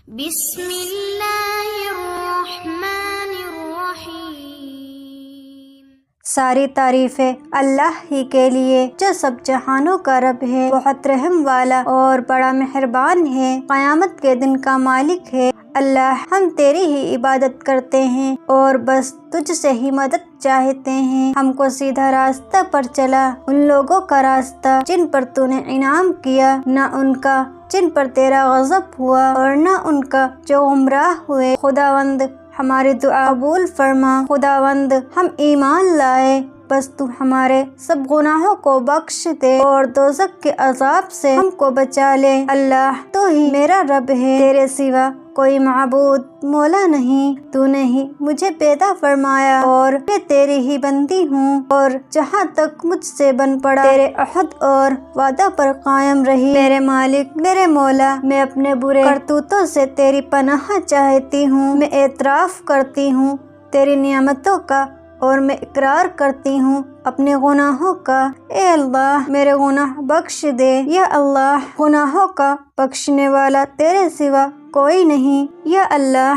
بسم اللہ الرحمن الرحیم۔ ساری تعریفیں اللہ ہی کے لیے جو سب جہانوں کا رب ہے، بہت رحم والا اور بڑا مہربان ہے، قیامت کے دن کا مالک ہے۔ اللہ، ہم تیری ہی عبادت کرتے ہیں اور بس تجھ سے ہی مدد چاہتے ہیں۔ ہم کو سیدھا راستہ پر چلا، ان لوگوں کا راستہ جن پر تو نے انعام کیا، نہ ان کا جن پر تیرا غضب ہوا اور نہ ان کا جو گمراہ ہوئے۔ خداوند، ہماری دعا قبول فرما۔ خداوند، ہم ایمان لائے، بس تو ہمارے سب گناہوں کو بخش دے اور دوزخ کے عذاب سے ہم کو بچا لے۔ اللہ، تو ہی میرا رب ہے، تیرے سوا کوئی معبود مولا نہیں۔ تو نے ہی مجھے پیدا فرمایا اور میں تیری ہی بندی ہوں، اور جہاں تک مجھ سے بن پڑا تیرے عہد اور وعدہ پر قائم رہی۔ میرے مالک، میرے مولا، میں اپنے برے کرتوتوں سے تیری پناہ چاہتی ہوں۔ میں اعتراف کرتی ہوں تیری نعمتوں کا اور میں اقرار کرتی ہوں اپنے گناہوں کا۔ اے اللہ، میرے گناہ بخش دے۔ یا اللہ، گناہوں کا بخشنے والا تیرے سوا کوئی نہیں۔ یا اللہ،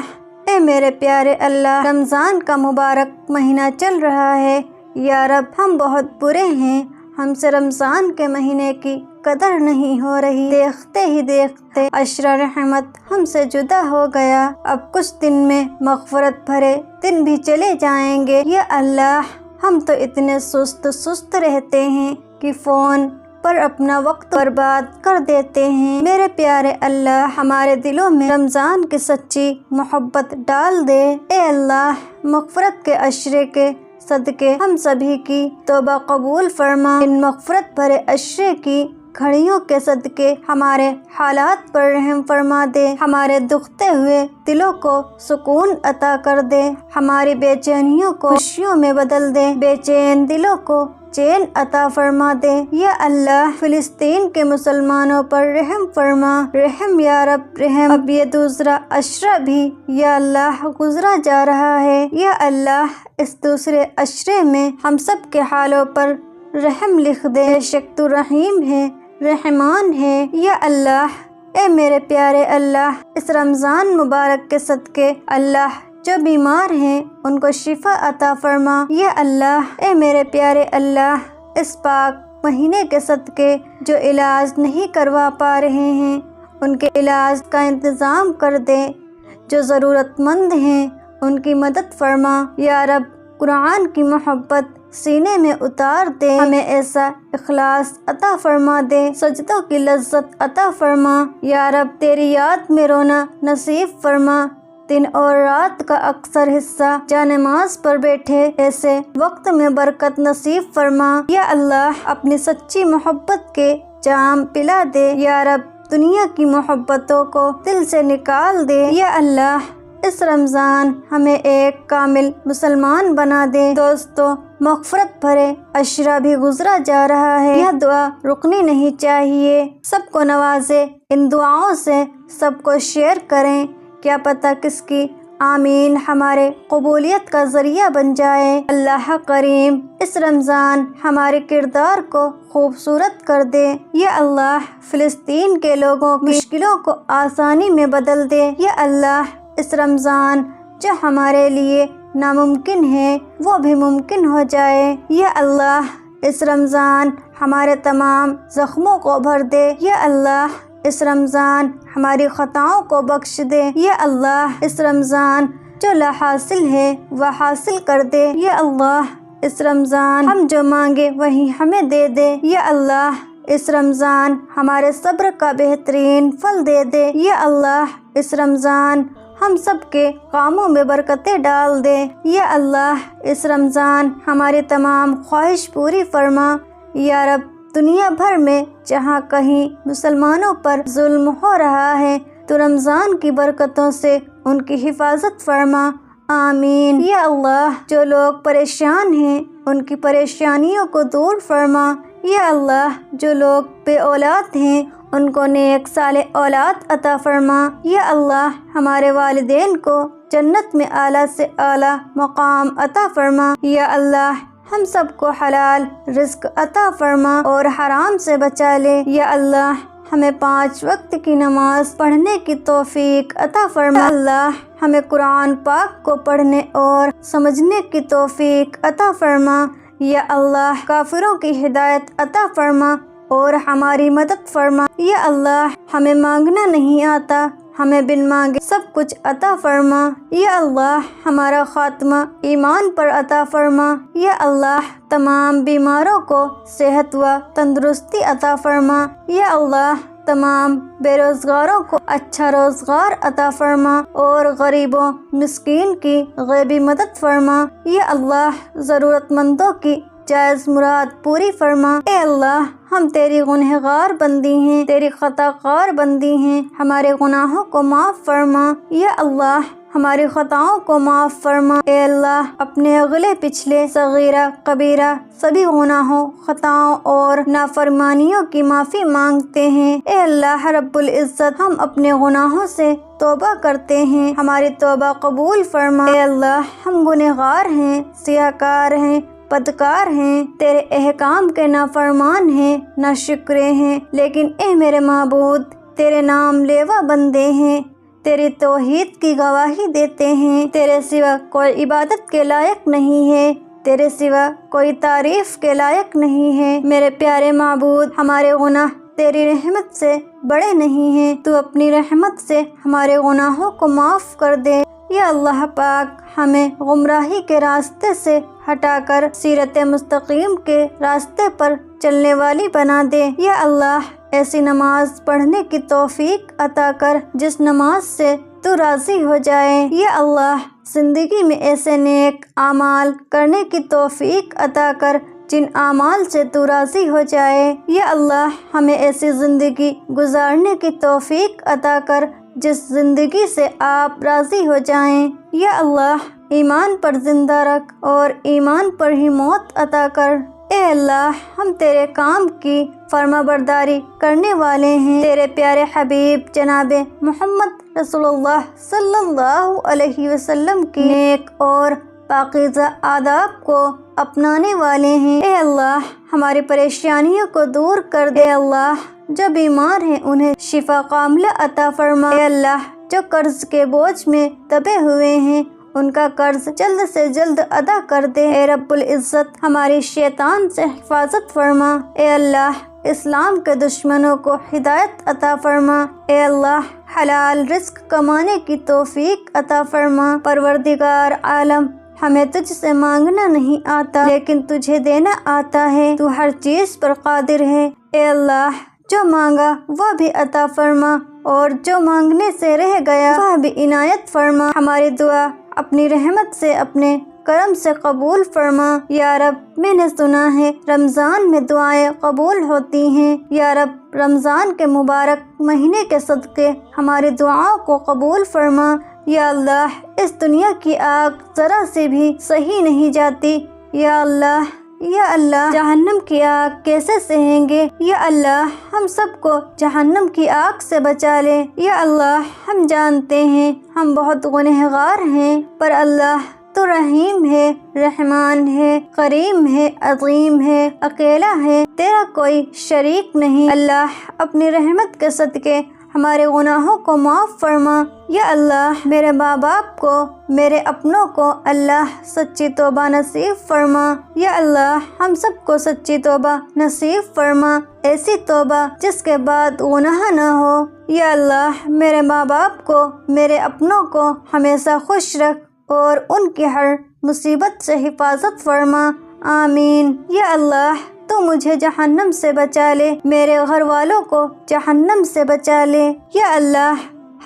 اے میرے پیارے اللہ، رمضان کا مبارک مہینہ چل رہا ہے۔ یا رب، ہم بہت برے ہیں، ہم سے رمضان کے مہینے کی قدر نہیں ہو رہی۔ دیکھتے ہی دیکھتے عشر رحمت ہم سے جدا ہو گیا، اب کچھ دن میں مغفرت بھرے دن بھی چلے جائیں گے۔ یا اللہ، ہم تو اتنے سست رہتے ہیں کہ فون پر اپنا وقت برباد کر دیتے ہیں۔ میرے پیارے اللہ، ہمارے دلوں میں رمضان کی سچی محبت ڈال دے۔ اے اللہ، مغفرت کے عشرے کے صدقے ہم سبھی کی توبہ قبول فرما۔ ان مغفرت بھرے عشرے کی گھڑیوں کے صدقے ہمارے حالات پر رحم فرما دے، ہمارے دکھتے ہوئے دلوں کو سکون عطا کر دے، ہماری بے چینیوں کو خوشیوں میں بدل دے، بے چین دلوں کو چین عطا فرما دے۔ یا اللہ، فلسطین کے مسلمانوں پر رحم فرما، رحم یا رب رحم۔ اب یہ دوسرا عشرہ بھی یا اللہ گزرا جا رہا ہے، یا اللہ اس دوسرے عشرے میں ہم سب کے حالوں پر رحم لکھ دے۔ بے شک تو رحیم ہے، رحمان ہے۔ یا اللہ، اے میرے پیارے اللہ، اس رمضان مبارک کے صدقے اللہ جو بیمار ہیں ان کو شفا عطا فرما۔ یا اللہ، اے میرے پیارے اللہ، اس پاک مہینے کے صدقے جو علاج نہیں کروا پا رہے ہیں ان کے علاج کا انتظام کر دے، جو ضرورت مند ہیں ان کی مدد فرما۔ یا رب، قرآن کی محبت سینے میں اتار دے، ہمیں ایسا اخلاص عطا فرما دے، سجدوں کی لذت عطا فرما۔ یا رب، تیری یاد میں رونا نصیب فرما، دن اور رات کا اکثر حصہ جانماز پر بیٹھے ایسے وقت میں برکت نصیب فرما۔ یا اللہ، اپنی سچی محبت کے جام پلا دے۔ یا رب، دنیا کی محبتوں کو دل سے نکال دے۔ یا اللہ، اس رمضان ہمیں ایک کامل مسلمان بنا دے۔ دوستو، مغفرت بھرے عشرہ بھی گزرا جا رہا ہے، یہ دعا رکنی نہیں چاہیے۔ سب کو نوازے، ان دعاؤں سے سب کو شیئر کریں، کیا پتہ کس کی آمین ہمارے قبولیت کا ذریعہ بن جائے۔ اللہ کریم اس رمضان ہمارے کردار کو خوبصورت کر دے۔ یا اللہ، فلسطین کے لوگوں کی مشکلوں کو آسانی میں بدل دے۔ یا اللہ، اس رمضان جو ہمارے لیے ناممکن ہے وہ بھی ممکن ہو جائے۔ یا اللہ، اس رمضان ہمارے تمام زخموں کو بھر دے۔ یا اللہ، اس رمضان ہماری خطاؤں کو بخش دے۔ یا اللہ، اس رمضان جو لا حاصل ہے وہ حاصل کر دے۔ یا اللہ، اس رمضان ہم جو مانگے وہی ہمیں دے دے۔ یا اللہ، اس رمضان ہمارے صبر کا بہترین پھل دے دے۔ یا اللہ، اس رمضان ہم سب کے کاموں میں برکتیں ڈال دے۔ یا اللہ، اس رمضان ہماری تمام خواہش پوری فرما۔ یا رب، دنیا بھر میں جہاں کہیں مسلمانوں پر ظلم ہو رہا ہے تو رمضان کی برکتوں سے ان کی حفاظت فرما، آمین۔ یا اللہ، جو لوگ پریشان ہیں ان کی پریشانیوں کو دور فرما۔ یا اللہ، جو لوگ بے اولاد ہیں ان کو نیک صالح اولاد عطا فرما۔ یا اللہ، ہمارے والدین کو جنت میں اعلیٰ سے اعلیٰ مقام عطا فرما۔ یا اللہ، ہم سب کو حلال رزق عطا فرما اور حرام سے بچا لے۔ یا اللہ، ہمیں 5 وقت کی نماز پڑھنے کی توفیق عطا فرما۔ اللہ ہمیں قرآن پاک کو پڑھنے اور سمجھنے کی توفیق عطا فرما۔ یا اللہ کافروں کی ہدایت عطا فرما اور ہماری مدد فرما۔ یا اللہ ہمیں مانگنا نہیں آتا، ہمیں بن مانگے سب کچھ عطا فرما۔ یا اللہ ہمارا خاتمہ ایمان پر عطا فرما۔ یا اللہ تمام بیماروں کو صحت و تندرستی عطا فرما۔ یا اللہ تمام بے روزگاروں کو اچھا روزگار عطا فرما اور غریبوں مسکین کی غیبی مدد فرما۔ یا اللہ ضرورت مندوں کی جائز مراد پوری فرما۔ اے اللہ ہم تیری گنہگار بندی ہیں، تیری خطا کار بندی ہیں، ہمارے گناہوں کو معاف فرما۔ یا اللہ ہماری خطاؤں کو معاف فرما۔ اے اللہ اپنے اگلے پچھلے صغیرہ کبیرہ سبھی گناہوں، خطاؤں اور نافرمانیوں کی معافی مانگتے ہیں۔ اے اللہ رب العزت ہم اپنے گناہوں سے توبہ کرتے ہیں، ہماری توبہ قبول فرما۔ اے اللہ ہم گنہگار ہیں، سیاہکار ہیں، بدکار ہیں، تیرے احکام کے نافرمان ہیں، ناشکرے ہیں، لیکن اے میرے معبود تیرے نام لیوا بندے ہیں، تیری توحید کی گواہی دیتے ہیں۔ تیرے سوا کوئی عبادت کے لائق نہیں ہے، تیرے سوا کوئی تعریف کے لائق نہیں ہے۔ میرے پیارے معبود ہمارے گناہ تیری رحمت سے بڑے نہیں ہیں، تو اپنی رحمت سے ہمارے گناہوں کو معاف کر دے۔ یا اللہ پاک ہمیں گمراہی کے راستے سے ہٹا کر سیرت مستقیم کے راستے پر چلنے والی بنا دے۔ یا اللہ ایسی نماز پڑھنے کی توفیق عطا کر جس نماز سے تو راضی ہو جائے۔ یا اللہ زندگی میں ایسے نیک اعمال کرنے کی توفیق عطا کر جن اعمال سے تو راضی ہو جائے۔ یا اللہ ہمیں ایسی زندگی گزارنے کی توفیق عطا کر جس زندگی سے آپ راضی ہو جائیں۔ یا اللہ ایمان پر زندہ رکھ اور ایمان پر ہی موت عطا کر۔ اے اللہ ہم تیرے کام کی فرما برداری کرنے والے ہیں، تیرے پیارے حبیب جناب محمد رسول اللہ صلی اللہ علیہ وسلم کی نیک اور پاکیزہ آداب کو اپنانے والے ہیں۔ اے اللہ ہماری پریشانیوں کو دور کر دے۔ اے اللہ جو بیمار ہیں انہیں شفا کاملہ عطا فرما۔ اے اللہ جو قرض کے بوجھ میں دبے ہوئے ہیں ان کا قرض جلد سے جلد ادا کر دے۔ اے رب العزت ہماری شیطان سے حفاظت فرما۔ اے اللہ اسلام کے دشمنوں کو ہدایت عطا فرما۔ اے اللہ حلال رزق کمانے کی توفیق عطا فرما۔ پروردگار عالم ہمیں تجھ سے مانگنا نہیں آتا لیکن تجھے دینا آتا ہے، تو ہر چیز پر قادر ہے۔ اے اللہ جو مانگا وہ بھی عطا فرما اور جو مانگنے سے رہ گیا وہ بھی عنایت فرما۔ ہماری دعا اپنی رحمت سے اپنے کرم سے قبول فرما۔ یا رب میں نے سنا ہے رمضان میں دعائیں قبول ہوتی ہیں، یا رب رمضان کے مبارک مہینے کے صدقے ہماری دعاؤں کو قبول فرما۔ یا اللہ اس دنیا کی آگ ذرا سے بھی سہی نہیں جاتی، یا اللہ جہنم کی آگ کیسے سہیں گے؟ یا اللہ ہم سب کو جہنم کی آگ سے بچا لے۔ یا اللہ ہم جانتے ہیں ہم بہت گنہگار ہیں، پر اللہ تو رحیم ہے، رحمان ہے، کریم ہے، عظیم ہے، اکیلا ہے، تیرا کوئی شریک نہیں۔ اللہ اپنی رحمت کے صدقے ہمارے گناہوں کو معاف فرما۔ یا اللہ میرے ماں باپ کو، میرے اپنوں کو اللہ سچی توبہ نصیب فرما۔ یا اللہ ہم سب کو سچی توبہ نصیب فرما، ایسی توبہ جس کے بعد گناہ نہ ہو۔ یا اللہ میرے ماں باپ کو، میرے اپنوں کو ہمیشہ خوش رکھ اور ان کی ہر مصیبت سے حفاظت فرما، آمین۔ یا اللہ تو مجھے جہنم سے بچا لے، میرے گھر والوں کو جہنم سے بچا لے۔ یا اللہ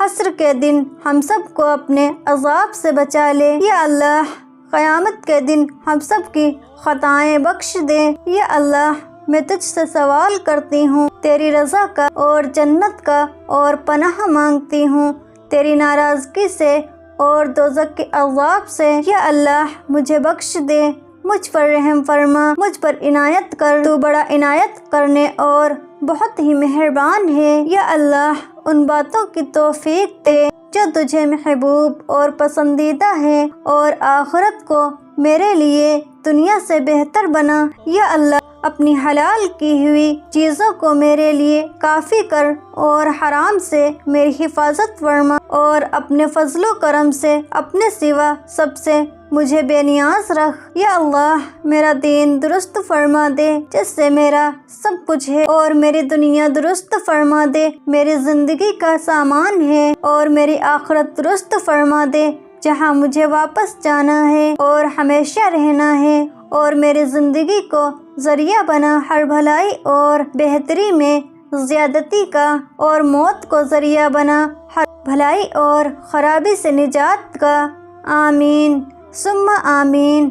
حشر کے دن ہم سب کو اپنے عذاب سے بچا لے۔ یا اللہ قیامت کے دن ہم سب کی خطائیں بخش دے۔ یا اللہ میں تجھ سے سوال کرتی ہوں تیری رضا کا اور جنت کا، اور پناہ مانگتی ہوں تیری ناراضگی سے اور دوزخ کے عذاب سے۔ یا اللہ مجھے بخش دے، مجھ پر رحم فرما، مجھ پر عنایت کر، تو بڑا عنایت کرنے اور بہت ہی مہربان ہے۔ یا اللہ ان باتوں کی توفیق دے جو تجھے محبوب اور پسندیدہ ہے، اور آخرت کو میرے لیے دنیا سے بہتر بنا۔ یا اللہ اپنی حلال کی ہوئی چیزوں کو میرے لیے کافی کر اور حرام سے میری حفاظت فرما، اور اپنے فضل و کرم سے اپنے سوا سب سے مجھے بے نیاز رکھ۔ یا اللہ میرا دین درست فرما دے جس سے میرا سب کچھ ہے، اور میری دنیا درست فرما دے میری زندگی کا سامان ہے، اور میری آخرت درست فرما دے جہاں مجھے واپس جانا ہے اور ہمیشہ رہنا ہے، اور میری زندگی کو ذریعہ بنا ہر بھلائی اور بہتری میں زیادتی کا، اور موت کو ذریعہ بنا ہر بھلائی اور خرابی سے نجات کا۔ آمین ثم آمین۔